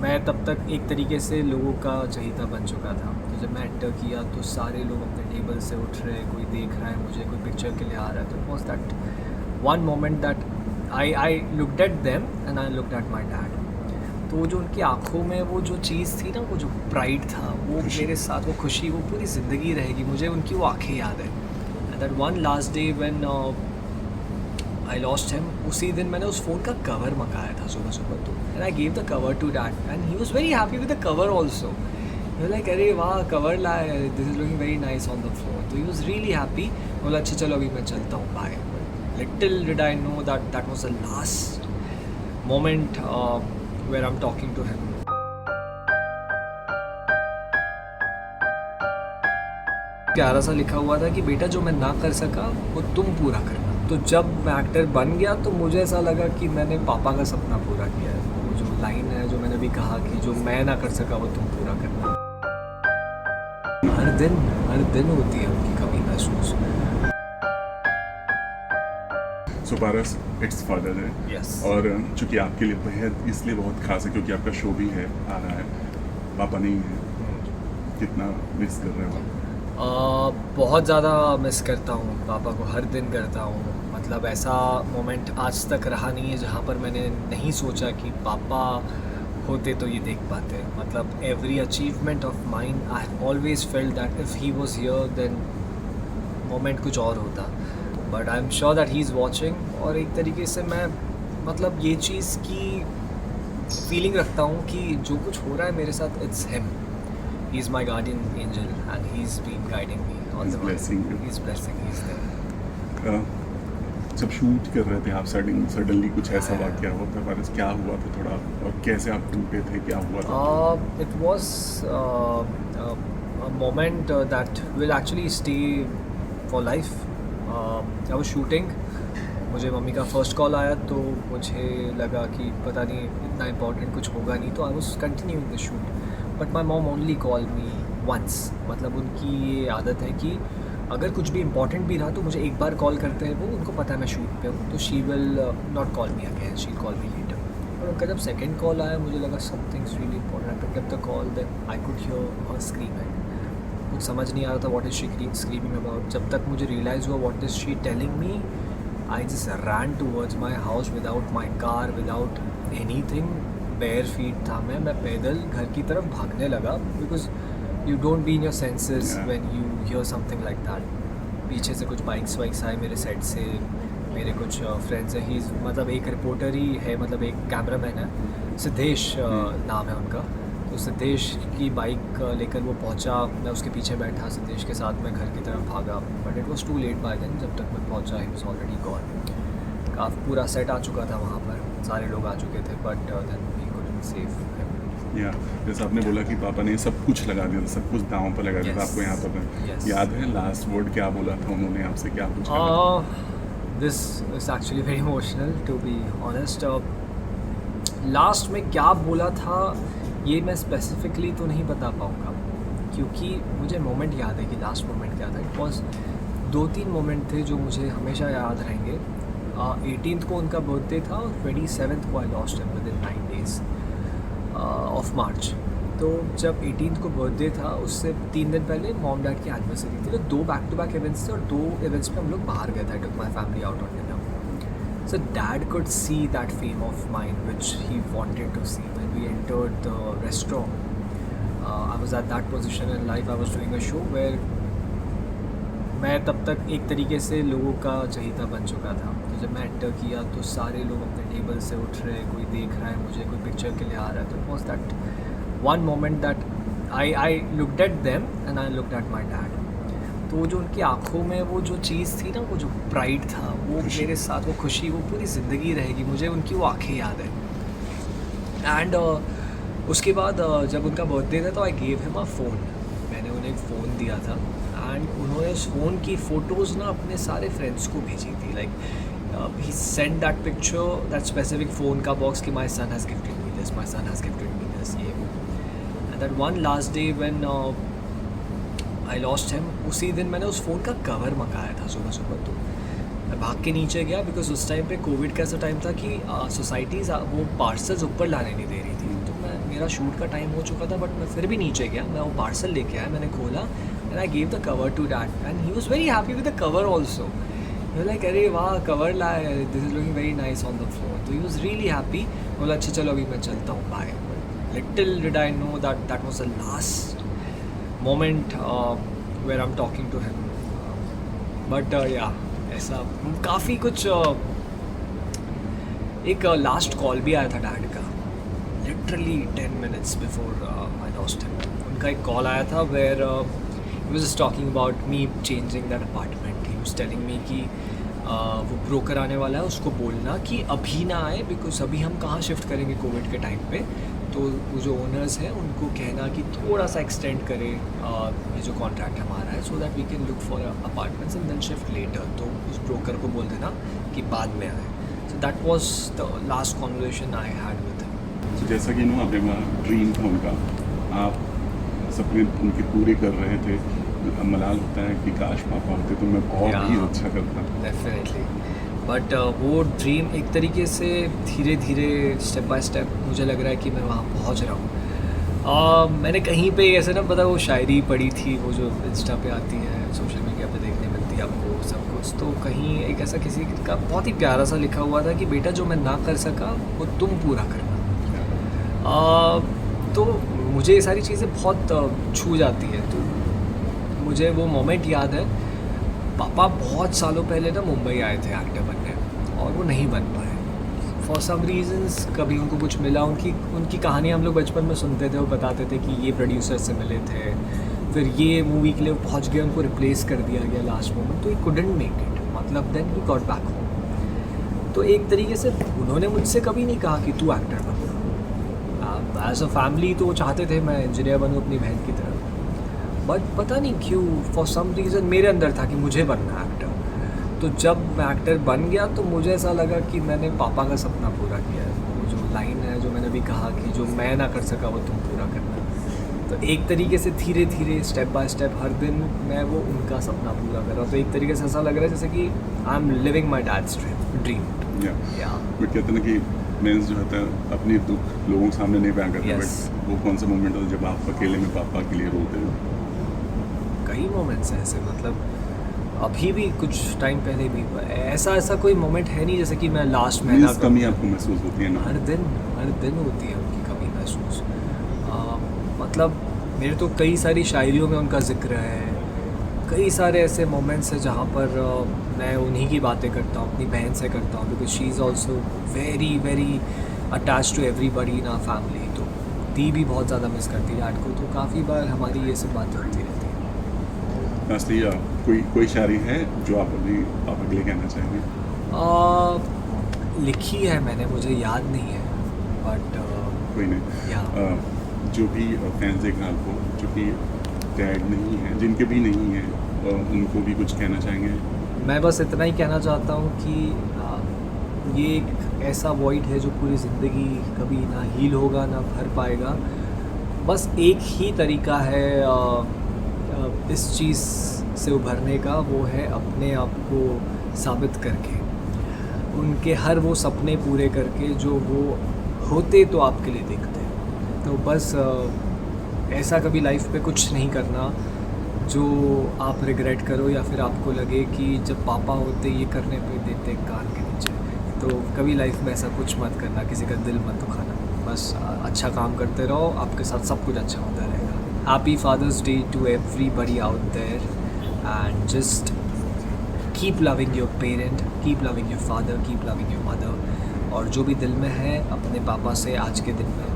मैं तब तक एक तरीके से लोगों का चहेता बन चुका था। तो जब मैं एंटर किया तो सारे लोग अपने टेबल से उठ रहे, कोई देख रहा है मुझे, कोई पिक्चर के लिए आ रहा है। तो it was that one moment that I looked at them and I looked at my dad. तो वो जो उनकी आँखों में वो जो चीज़ थी ना, वो जो प्राइड था, वो मेरे साथ, वो खुशी, वो पूरी ज़िंदगी रहेगी। मुझे उनकी वो आँखें याद है। And that one last day when I lost him, उसी दिन मैंने उस फ़ोन का कवर मंगाया था सुबह सुबह। तो and I give the cover to dad and he was very happy with the cover also. He was like, अरे वाह, कवर लाए, this is looking very nice on the floor. तो ही वाज रियली हैप्पी। बोला अच्छा चलो अभी मैं चलता हूँ, bye. Little did I know that that was the last moment where I am talking to him. प्यारा सा लिखा हुआ था कि बेटा जो मैं ना कर सका वो तुम पूरा करना। तो जब मैं एक्टर बन गया तो मुझे ऐसा लगा कि मैंने पापा का सपना पूरा किया है। वो जो लाइन है जो मैंने अभी कहा कि जो मैं ना कर सका वो तुम पूरा करना, हर दिन होती है उनकी कमी महसूस। सो पारस, इट्स फादर डे। Yes. और चूंकि आपके लिए बेहद इसलिए बहुत खास है क्योंकि आपका शो भी है, आ रहा है, पापा नहीं है, कितना मिस कर रहे हो आप? बहुत ज़्यादा मिस करता हूँ पापा को, हर दिन करता हूँ। मतलब ऐसा मोमेंट आज तक रहा नहीं है जहाँ पर मैंने नहीं सोचा कि पापा होते तो ये देख पाते। मतलब every achievement of mind I have always felt that if he was here then moment कुछ और होता। But I am sure that he is watching. और एक तरीके से मैं मतलब ये चीज़ की फीलिंग रखता हूँ कि जो कुछ हो रहा है मेरे साथ, it's him. He is my guardian angel and he's been guiding me all He's the way. blessing you. He's blessing, he's there. जब शूट कर रहे थे आप, सडनली कुछ ऐसा वाकया हुआ था पारस, क्या हुआ था थोड़ा, और कैसे आप टूटे थे, क्या हुआ था? It was a moment that will actually stay for life. I was shooting. मुझे मम्मी का फर्स्ट कॉल आया तो मुझे लगा कि पता नहीं इतना इम्पोर्टेंट कुछ होगा नहीं, तो I was continuing the shoot. But my mom only call me once. मतलब उनकी ये आदत है कि अगर कुछ भी इम्पोर्टेंट भी रहा तो मुझे एक बार कॉल करते हैं, वो उनको पता है मैं शूट पे हूँ, तो she will not call me again, she call me later. और उनका जब सेकेंड कॉल आया मुझे लगा something's really important. I picked up the call, then I could hear her screaming. कुछ समझ नहीं आ रहा था what is she screaming about. जब तक मुझे रियलाइज़ हुआ what is she telling me, I just ran towards my house without my car, without anything. Bare feet था मैं पैदल घर की तरफ भागने लगा, because you don't be in your senses when you hear something like that. पीछे से कुछ बाइक्स आए मेरे साइड से, मेरे कुछ फ्रेंड्स हैं। ही मतलब एक रिपोर्टर ही है, मतलब एक कैमरामैन है, सिद्धेश नाम है उनका। तो सिद्धेश की बाइक लेकर वो पहुंचा, मैं उसके पीछे बैठा, सिद्धेश के साथ मैं घर की तरफ भागा। But it was too late by then. जब तक मैं पहुंचा ही वाज ऑलरेडी गॉन। काफ़ी पूरा सेट आ चुका था वहाँ पर, सारे लोग आ चुके थे, but then we couldn't save. या जैसे आपने बोला कि पापा ने सब कुछ लगा दिया था, सब कुछ दांव पर लगा दिया था, आपको यहाँ पर याद है लास्ट वर्ड क्या बोला था उन्होंने आपसे, क्या पूछा? This is actually very emotional to be honest. Last में क्या बोला था ये मैं स्पेसिफिकली तो नहीं बता पाऊँगा, क्योंकि मुझे मोमेंट याद है कि लास्ट मोमेंट क्या था। इट वॉज 2-3 मोमेंट थे जो मुझे हमेशा याद रहेंगे। 18th को उनका बर्थडे था और 27th को आई lost him with in 9 days of March. तो जब 18th को बर्थडे था उससे 3 दिन पहले मॉम डैड की एनिवर्सरी थी। तो 2 बैक टू बैक इवेंट्स थे और 2 इवेंट्स पे हम लोग बाहर गए थे। I took my family out on dinner. So dad could see that fame of mine which he wanted to see when we entered the restaurant. I was at that position in life. I was doing a show where मैं तब तक एक तरीके से लोगों का चहेता बन चुका था। तो जब मैं एंटर किया तो सारे लोग अपने टेबल से उठ रहे, कोई देख रहा है मुझे, कोई पिक्चर के लिए आ रहा है। तो it was that one moment that I looked at them and I looked at my dad. तो वो जो उनकी आँखों में वो जो चीज़ थी ना, वो जो प्राइड था, वो मेरे साथ, वो खुशी, वो पूरी ज़िंदगी रहेगी। मुझे उनकी वो आँखें याद है। एंड उसके बाद जब उनका बर्थडे था तो I gave him a phone. मैंने उन्हें एक फ़ोन दिया था एंड उन्होंने उस फ़ोन की फ़ोटोज़ ना अपने सारे फ्रेंड्स को भेजी थी। Like he send that picture, that specific phone का बॉक्स कि my son has gifted me this, my son has gifted me this, ये वो। And that one last day when I lost him, उसी दिन मैंने उस फ़ोन का cover मंगाया था सुबह सुबह। तो मैं भाग के नीचे गया, बिकॉज उस टाइम पे कोविड का ऐसा टाइम था कि सोसाइटीज़ वो पार्सल्स ऊपर लाने नहीं दे रही थी। तो मेरा मेरा शूट का टाइम हो चुका था, बट मैं फिर भी नीचे गया, मैं वो पार्सल लेके आया, मैंने खोला and I gave the cover to dad and he was very happy with the cover also. You like अरे वाह कवर लाए, this is looking very nice on the phone. तो ही वाज रियली हैप्पी. बोला अच्छा चलो अभी मैं चलता हूँ, bye. Little did I know that that was the last moment where I am talking to him. But या ऐसा काफ़ी कुछ एक लास्ट कॉल भी आया था डैड का, literally 10 minutes before I lost him. उनका एक कॉल आया था where he was talking about me changing that apartment. He was telling me कि वो ब्रोकर आने वाला है, उसको बोलना कि अभी ना आए, बिकॉज अभी हम कहाँ शिफ्ट करेंगे कोविड के टाइम पे. तो वो जो ओनर्स हैं उनको कहना कि थोड़ा सा एक्सटेंड करें ये जो कॉन्ट्रैक्ट हमारा है, so that we can look for apartments and then shift later. तो उस ब्रोकर को बोल देना कि बाद में आए. So that was the last conversation I had with him. तो जैसा कि आपने वहाँ ड्रीम था उनका, आप सपने उनके पूरे कर रहे थे. मलाल होता है कि काश पापा होते तो मैं और भी अच्छा करता. Definitely. बट वो ड्रीम एक तरीके से धीरे धीरे स्टेप बाय स्टेप मुझे लग रहा है कि मैं वहाँ पहुँच रहा हूँ. मैंने कहीं पे ऐसे ना पता वो शायरी पढ़ी थी, वो जो इंस्टा पे आती है, सोशल मीडिया पे देखने मिलती है आपको सब कुछ. तो कहीं एक ऐसा किसी का बहुत ही प्यारा सा लिखा हुआ था कि बेटा जो मैं ना कर सका वो तुम पूरा करना. तो मुझे ये सारी चीज़ें बहुत छू जाती है. तो मुझे वो मोमेंट याद है, पापा बहुत सालों पहले ना मुंबई आए थे एक्टर बनने और वो नहीं बन पाए फॉर सम रीजंस. कभी उनको कुछ मिला, उनकी कहानी हम लोग बचपन में सुनते थे, वो बताते थे कि ये प्रोड्यूसर से मिले थे, फिर ये मूवी के लिए पहुंच गए, उनको रिप्लेस कर दिया गया लास्ट मोमेंट, तो ही कुडंट मेक इट. मतलब then he got back home. तो एक तरीके से उन्होंने मुझसे कभी नहीं कहा कि तू एक्टर बन. एज अ फैमिली तो वो चाहते थे मैं इंजीनियर बनूँ अपनी बहन की तरह, बट पता नहीं क्यों फॉर सम रीज़न मेरे अंदर था कि मुझे बनना है एक्टर. तो जब मैं एक्टर बन गया तो मुझे ऐसा लगा कि मैंने पापा का सपना पूरा किया है. वो जो लाइन है जो मैंने अभी कहा कि जो मैं ना कर सका वो तुम पूरा करना. तो एक तरीके से धीरे धीरे स्टेप बाय स्टेप हर दिन मैं वो उनका सपना पूरा कर रहा हूँ. तो एक तरीके से ऐसा लग रहा है जैसे कि I am living my dad's dream. But कहते हैं ना कि मेंस जो होता है अपनी दुख लोगों के सामने नहीं बयां करते. बट वो कौन सा मोमेंट होता है जब आप अकेले में पापा के लिए रोते हो? कई मोमेंट्स हैं ऐसे, मतलब अभी भी कुछ टाइम पहले भी ऐसा कोई मोमेंट है नहीं जैसे कि मैं लास्ट महीना कमी आपको महसूस होती है ना? हर दिन होती है उनकी कमी महसूस. मतलब मेरे तो कई सारी शायरियों में उनका जिक्र है, कई सारे ऐसे मोमेंट्स हैं जहाँ पर मैं उन्हीं की बातें करता हूँ, अपनी बहन से करता हूँ, because she is also very very attach to everybody in our family. तो दी भी बहुत ज़्यादा मिस करती है डैड को, तो काफ़ी बार हमारी ये सब बातें होती रहती है. असली कोई शायरी है जो आप अगले कहना चाहेंगे? लिखी है मैंने, मुझे याद नहीं है, बट कोई नहीं. जो भी फैंस देख रहे हैं आपको, जो भी डैड नहीं है, जिनके भी नहीं है, उनको भी कुछ कहना चाहेंगे? मैं बस इतना ही कहना चाहता हूँ कि ये एक ऐसा वॉइड है जो पूरी ज़िंदगी कभी ना हील होगा ना भर पाएगा. बस एक ही तरीका है इस चीज़ से उभरने का, वो है अपने आप को साबित करके, उनके हर वो सपने पूरे करके जो वो होते तो आपके लिए दिखते. तो बस ऐसा कभी लाइफ पे कुछ नहीं करना जो आप रिग्रेट करो या फिर आपको लगे कि जब पापा होते ये करने पे देते कान के नीचे. तो कभी लाइफ में ऐसा कुछ मत करना, किसी का दिल मत दुखाना. बस अच्छा काम करते रहो, आपके साथ सब कुछ अच्छा होता रहेगा. Happy fathers day to everybody out there and just keep loving your parent, keep loving your father, keep loving your mother. और जो भी दिल में है अपने पापा से आज के दिन में